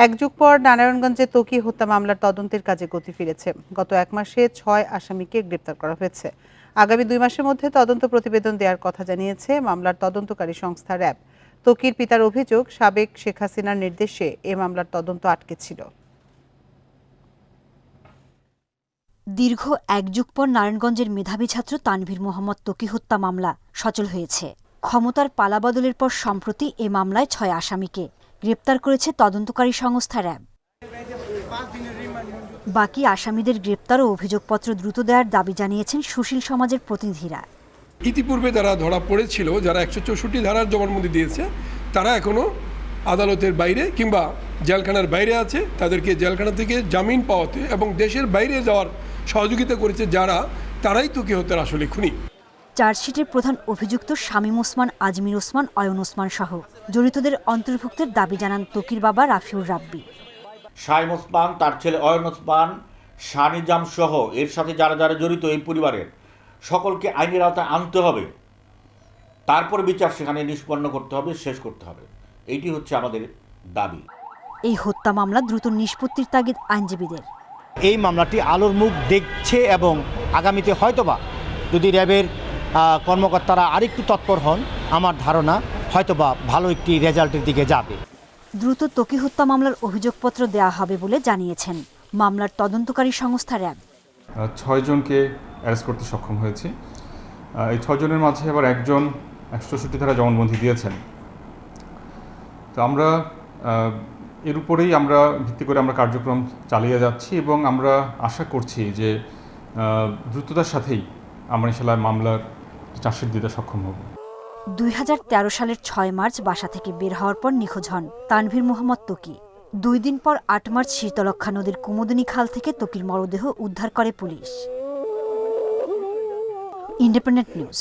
এক যুগ পর নারায়ণগঞ্জে ত্বকী হত্যা মামলার তদন্তের কাজে গতি ফিরেছে। গত এক মাসে ৬ আসামিকে গ্রেপ্তার করা হয়েছে। আগামী ২ মাসের মধ্যে তদন্ত প্রতিবেদন দেওয়ার কথা জানিয়েছে মামলার তদন্তকারী সংস্থা র্যাব। ত্বকীর পিতার অভিযোগ, সাবেক শেখ হাসিনার নির্দেশে এ মামলার তদন্ত আটকে ছিল। দীর্ঘ এক যুগ পর নারায়ণগঞ্জের মেধাবী ছাত্র তানভীর মোহাম্মদ ত্বকী হত্যা মামলা সচল হয়েছে। ক্ষমতার পালাবদলের পর সম্প্রতি এ মামলায় ৬ আসামিকে গ্রেপ্তার করেছে তদন্তকারী সংস্থা র্যাব। বাকি আসামিদের গ্রেপ্তার ও অভিযোগপত্র দ্রুত দেওয়ার দাবি জানিয়েছেন সুশীল সমাজের প্রতিনিধিরা। ইতিপূর্বে যারা ধরা পড়েছিল, যারা ১৬৪ ধারার জবানবন্দি দিয়েছে, তারা এখনো আদালতের বাইরে কিংবা জেলখানার বাইরে আছে। তাদেরকে জেলখানা থেকে জামিন পাওয়াতে এবং দেশের বাইরে যাওয়ার সহযোগিতা করেছে যারা, তারাই ত্বকী হত্যার আসলে খুনি। চার্জশিটের প্রধান অভিযুক্ত শামীম ওসমান, আজমির ওসমান, অয়ন ওসমান সহ জড়িতদের অন্তর্ভুক্তের দাবি জানান ত্বকীর বাবা রাফিউর রাব্বি। শামীম ওসমান, তার ছেলে অয়ন ওসমান, শানিজাম সহ এর সাথে যারা যারা জড়িত এই পরিবারের সকলকে আইনের আওতায় আনতে হবে। তারপর বিচার সেখানে নিষ্পন্ন করতে হবে, শেষ করতে হবে। এইটি হচ্ছে আমাদের দাবি। এই হত্যা মামলা দ্রুত নিষ্পত্তির তাগিদ আইনজীবীদের। এই মামলাটি আলোর মুখ দেখছে এবং আগামীতে হয়তোবা যদি র্যাবের কর্মকর্তারা আরেকটু তৎপর হন, আমার ধারণা হয়তোবা ভালো একটি রেজাল্টের দিকে যাবে। দ্রুত ত্বকী হত্যা মামলার অভিযোগপত্র দেওয়া হবে বলে জানিয়েছেন মামলার তদন্তকারী সংস্থা র্যাব। ৬ জনকে অ্যারেস্ট করতে সক্ষম হয়েছি। এই ৬ জনের মাঝে আবার একজন ১৬৪ ধারা জবানবন্দি দিয়েছেন। তো আমরা এর উপরেই আমরা ভিত্তি করে আমরা কার্যক্রম চালিয়ে যাচ্ছি এবং আমরা আশা করছি যে দ্রুততার সাথেই আমরা ইনশাআল্লাহ মামলার চার্জশিট দিতে সক্ষম হব। ২০১৩ সালের ৬ মার্চ বাসা থেকে বের হওয়ার পর নিখোঁজ হন তানভীর মোহাম্মদ ত্বকী। ২ দিন পর ৮ মার্চ শীতলক্ষ্যা নদীর কুমুদিনী খাল থেকে ত্বকীর মরদেহ উদ্ধার করে পুলিশ। Independent news.